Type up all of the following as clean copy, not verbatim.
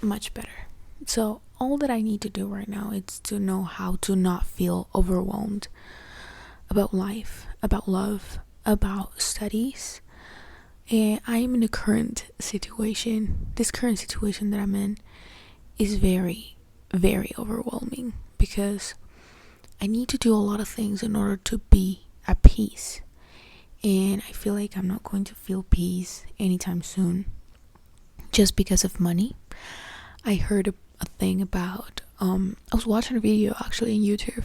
much better. So all that I need to do right now is to know how to not feel overwhelmed about life, about love, about studies. And I am in the current situation. This current situation that I'm in is very, very overwhelming because I need to do a lot of things in order to be at peace. And I feel like I'm not going to feel peace anytime soon just because of money. I heard a thing about I was watching a video actually on YouTube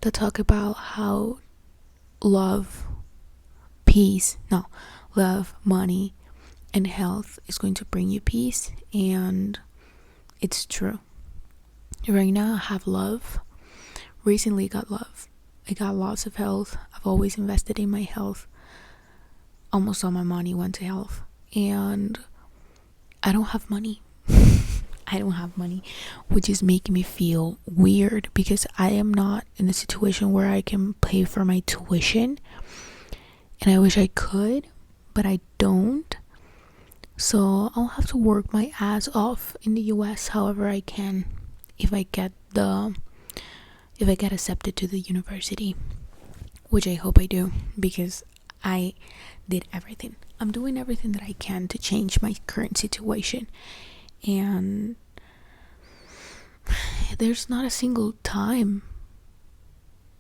that talk about how love, money and health is going to bring you peace, and it's true. Right now I have love. Recently got love. I got lots of health. I've always invested in my health. Almost all my money went to health. And I don't have money. I don't have money, which is making me feel weird because I am not in a situation where I can pay for my tuition. And I wish I could, but I don't. So I'll have to work my ass off in the US however I can if I get accepted to the university, which I hope I do, because I did everything. I'm doing everything that I can to change my current situation, and there's not a single time,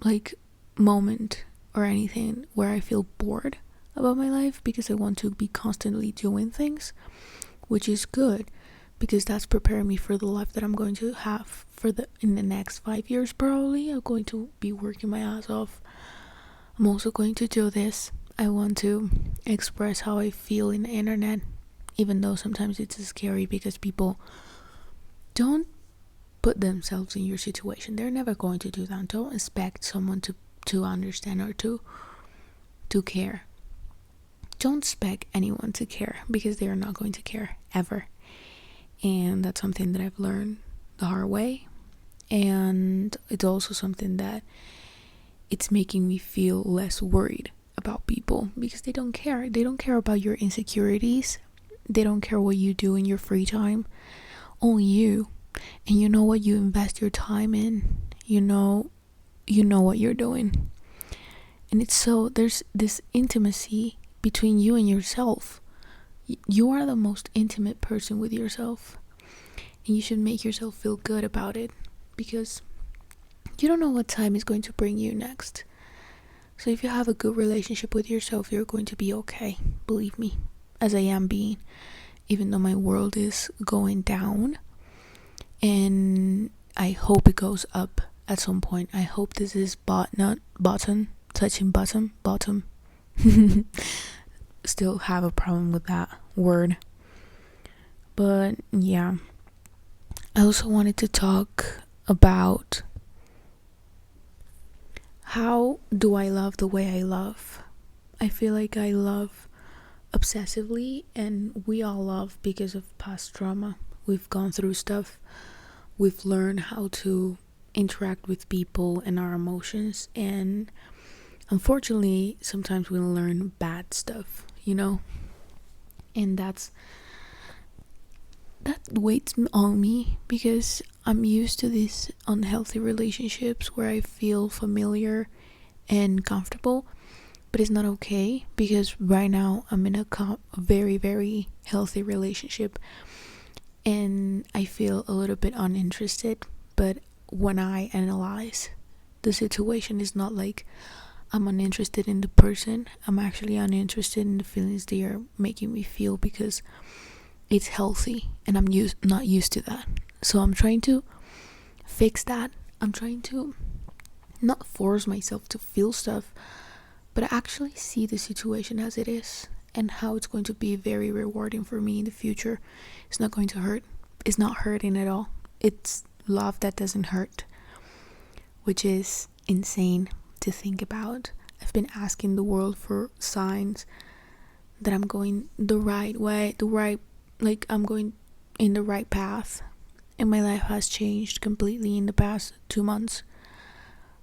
like, moment or anything where I feel bored about my life, because I want to be constantly doing things, which is good because that's preparing me for the life that I'm going to have in the next 5 years. Probably I'm going to be working my ass off. I'm also going to do this. I want to express how I feel in the internet, even though sometimes it's scary because people don't put themselves in your situation. They're never going to do that. Don't expect someone to understand or to care. Don't expect anyone to care, because they are not going to care ever. And that's something that I've learned the hard way. And it's also something that it's making me feel less worried about people, because they don't care. They don't care about your insecurities. They don't care what you do in your free time. Only you. And you know what you invest your time in. You know what you're doing. And it's so, there's this intimacy between you and yourself. You are the most intimate person with yourself, and you should make yourself feel good about it, because you don't know what time is going to bring you next. So if you have a good relationship with yourself, you're going to be okay. Believe me, as I am being, even though my world is going down, and I hope it goes up at some point. I hope this is bottom. Still have a problem with that word. But yeah, I also wanted to talk about how do I love the way I love. I feel like I love obsessively, and we all love because of past trauma. We've gone through stuff. We've learned how to interact with people and our emotions, and unfortunately sometimes we learn bad stuff, and that weighs on me, because I'm used to these unhealthy relationships where I feel familiar and comfortable, but it's not okay, because right now I'm in a very, very healthy relationship and I feel a little bit uninterested. But when I analyze the situation, it's not like I'm uninterested in the person. I'm actually uninterested in the feelings they are making me feel, because it's healthy and I'm not used to that. So I'm trying to fix that. I'm trying to not force myself to feel stuff, but actually see the situation as it is, and how it's going to be very rewarding for me in the future. It's not going to hurt. It's not hurting at all. It's love that doesn't hurt, which is insane to think about. I've been asking the world for signs that I'm going the right way, I'm going in the right path, and my life has changed completely in the past 2 months.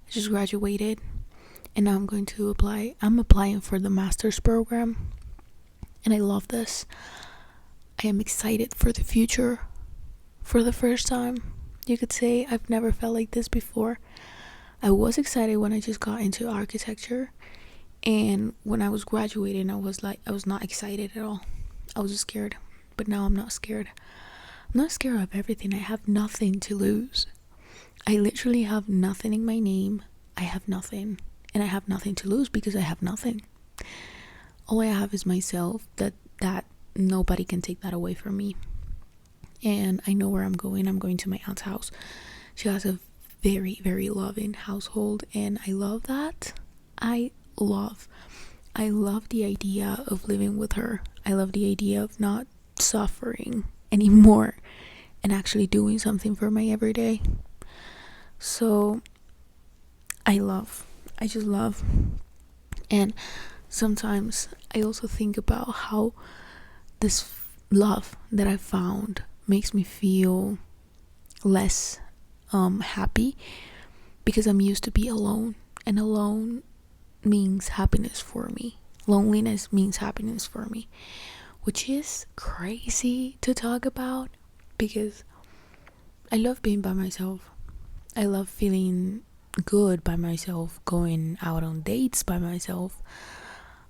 I just graduated, and now I'm applying for the master's program, and I love this. I am excited for the future. for the first time. You could say I've never felt like this before. I was excited when I just got into architecture, and when I was graduating I was not excited at all. I was scared, but now I'm not scared. I'm not scared of everything. I have nothing to lose. I literally have nothing in my name. I have nothing, and I have nothing to lose because I have nothing. All I have is myself. That nobody can take that away from me. And I know where I'm going. I'm going to my aunt's house. She has a very, very loving household, and I love that. I love the idea of living with her. I love the idea of not suffering anymore and actually doing something for my everyday. So I just love. And sometimes I also think about how this love that I found makes me feel less happy, because I'm used to be alone, and alone means happiness for me. Loneliness means happiness for me, which is crazy to talk about because I love being by myself. I love feeling good by myself, going out on dates by myself.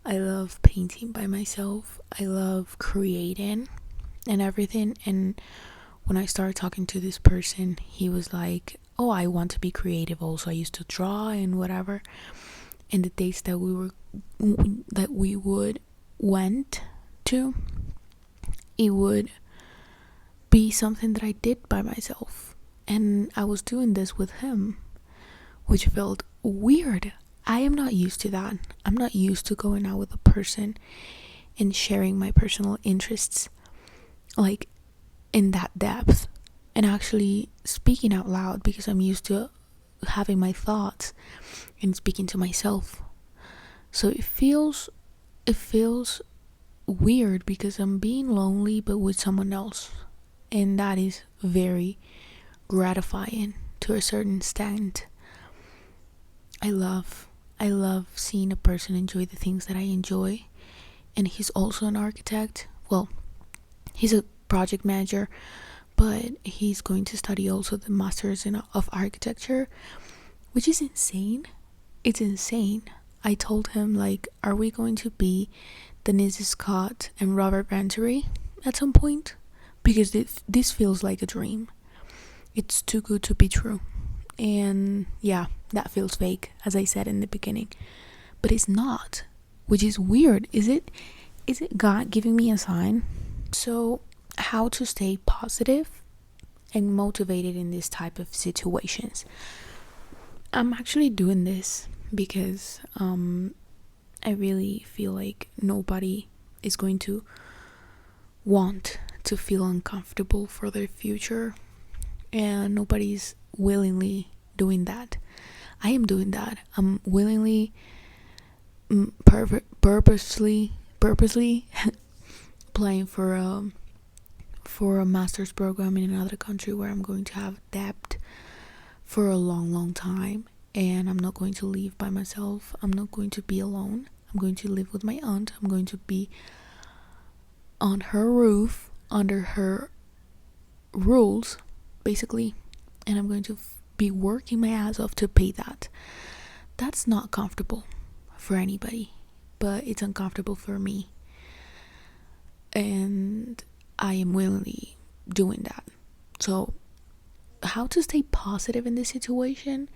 I love painting by myself. I love creating and everything. And when I started talking to this person, he was like, oh, I want to be creative also. I used to draw and whatever. And the dates that we would went to, it would be something that I did by myself, and I was doing this with him, which felt weird. I am not used to that. I'm not used to going out with a person and sharing my personal interests like in that depth and actually speaking out loud, because I'm used to having my thoughts and speaking to myself. So it feels weird because I'm being lonely but with someone else, and that is very gratifying to a certain extent. I love seeing a person enjoy the things that I enjoy. And he's also an architect. Well, he's a project manager, but he's going to study also the masters of architecture, which is insane. It's insane. I told him, like, are we going to be Denise Scott and Robert Venturi at some point? Because this feels like a dream. It's too good to be true. And yeah, that feels fake, as I said in the beginning. But it's not, which is weird. Is it God giving me a sign? So, how to stay positive and motivated in this type of situations? I'm actually doing this because I really feel like nobody is going to want to feel uncomfortable for their future, and nobody's willingly doing that. I am doing that. I'm willingly purposely applying for a master's program in another country where I'm going to have debt for a long time, and I'm not going to live by myself. I'm not going to be alone. I'm going to live with my aunt. I'm going to be on her roof under her rules, basically, and I'm going to be working my ass off to pay that. That's not comfortable for anybody, but it's uncomfortable for me, and I am willingly doing that. So how to stay positive in this situation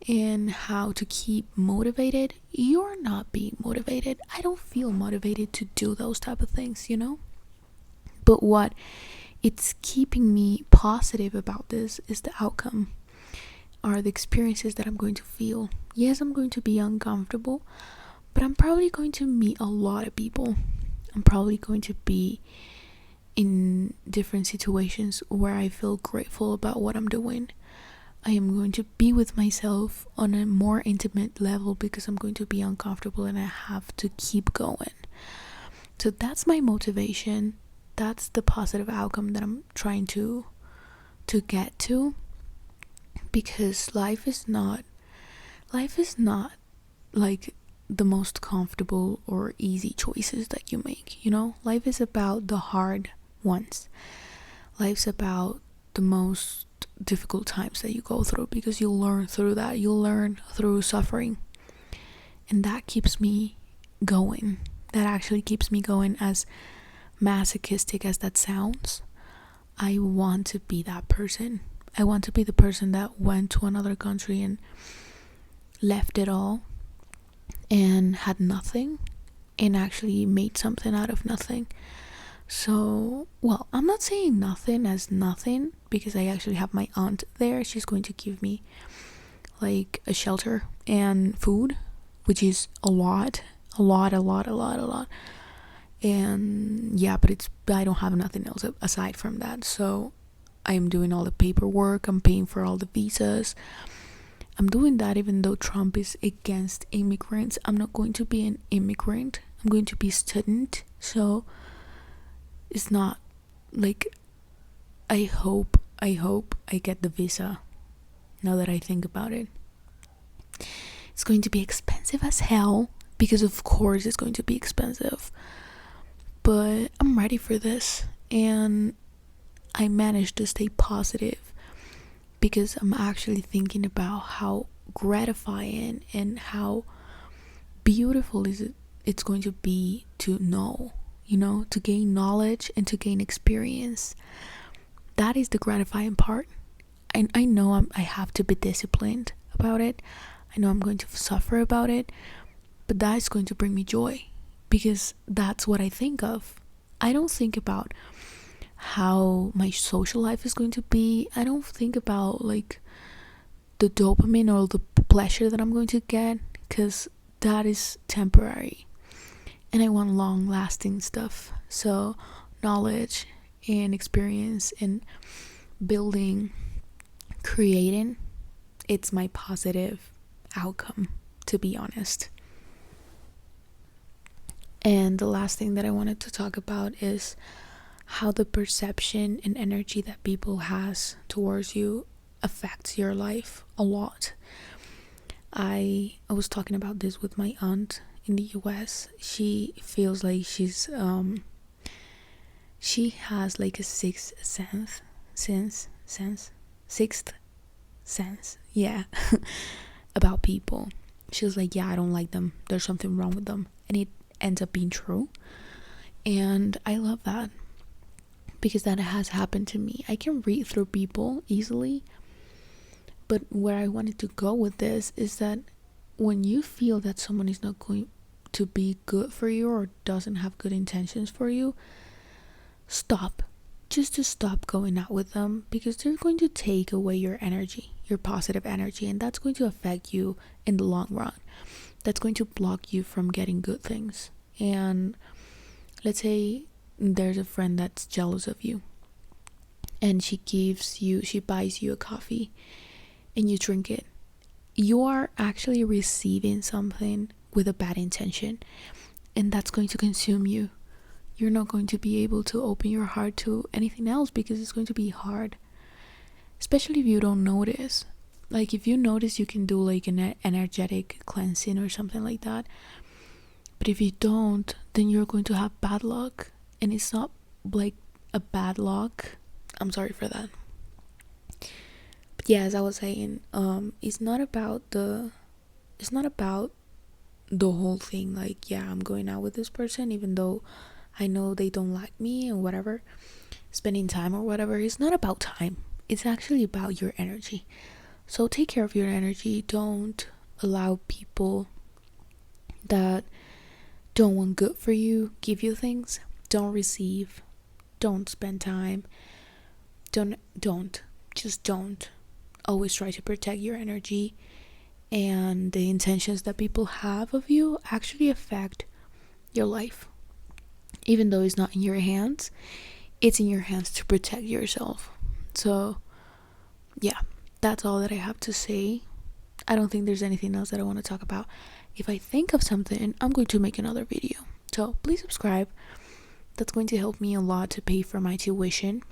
and how to keep motivated? You're not being motivated. I don't feel motivated to do those type of things, but what it's keeping me positive about this is the outcome, are the experiences that I'm going to feel. Yes, I'm going to be uncomfortable, but I'm probably going to meet a lot of people. I'm probably going to be in different situations where I feel grateful about what I'm doing. I am going to be with myself on a more intimate level because I'm going to be uncomfortable and I have to keep going. So that's my motivation. That's the positive outcome that I'm trying to get to, because life is not like the most comfortable or easy choices that you make. Life is about the hard ones. life's about the most difficult times that you go through, because you learn through that. You learn through suffering, and that keeps me going. That actually keeps me going, as masochistic as that sounds. I want to be that person. I want to be the person that went to another country and left it all and had nothing, and actually made something out of nothing. So, well, I'm not saying nothing as nothing, because I actually have my aunt there. She's going to give me like a shelter and food, which is a lot. And yeah, but I don't have nothing else aside from that. So I am doing all the paperwork, I'm paying for all the visas. I'm doing that even though Trump is against immigrants. I'm not going to be an immigrant, I'm going to be a student. So it's not like, I hope I get the visa, now that I think about it. It's going to be expensive as hell, because of course it's going to be expensive, but I'm ready for this. And I managed to stay positive, because I'm actually thinking about how gratifying and how beautiful it's going to be to know, to gain knowledge and to gain experience. That is the gratifying part. And I know I have to be disciplined about it. I know I'm going to suffer about it, but that is going to bring me joy, because that's what I think of. I don't think about how my social life is going to be. I don't think about like the dopamine or the pleasure that I'm going to get, because that is temporary, and I want long lasting stuff. So knowledge and experience and building, creating, it's my positive outcome, to be honest. And the last thing that I wanted to talk about is how the perception and energy that people has towards you affects your life a lot. I was talking about this with my aunt in the US. She feels like she has like a sixth sense, yeah, about people. She was like, yeah, I don't like them, there's something wrong with them, and it ends up being true. And I love that, because that has happened to me. I can read through people easily, but where I wanted to go with this is that when you feel that someone is not going to be good for you or doesn't have good intentions for you, stop. Just to stop going out with them, because they're going to take away your energy, your positive energy, and that's going to affect you in the long run. That's going to block you from getting good things. And let's say there's a friend that's jealous of you, and she buys you a coffee and you drink it. You are actually receiving something with a bad intention, and that's going to consume you. You're not going to be able to open your heart to anything else, because it's going to be hard, especially if you don't notice. Like if you notice, you can do like an energetic cleansing or something like that, but if you don't, then you're going to have bad luck. And it's not like a bad luck, I'm sorry for that, but yeah, as I was saying, it's not about the whole thing, like, yeah, I'm going out with this person even though I know they don't like me and whatever, spending time or whatever. It's not about time, it's actually about your energy. So take care of your energy. Don't allow people that don't want good for you give you things. Don't receive, don't spend time, don't always try to protect your energy. And the intentions that people have of you actually affect your life. Even though it's not in your hands, it's in your hands to protect yourself. So yeah, that's all that I have to say. I don't think there's anything else that I want to talk about. If I think of something, I'm going to make another video. So please subscribe. That's going to help me a lot to pay for my tuition.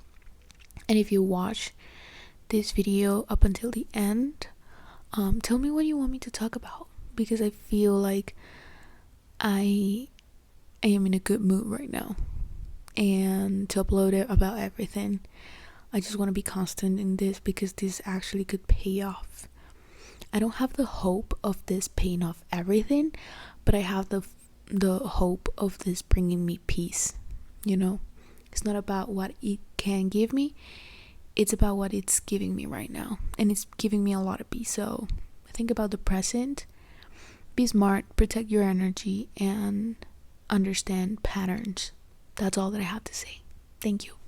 And if you watch this video up until the end, tell me what you want me to talk about, because I feel like I am in a good mood right now, and to upload it about everything. I just want to be constant in this because this actually could pay off. I don't have the hope of this paying off everything, but I have the hope of this bringing me peace. It's not about what it can give me, it's about what it's giving me right now, and it's giving me a lot of peace. So think about the present, be smart, protect your energy, and understand patterns. That's all that I have to say. Thank you.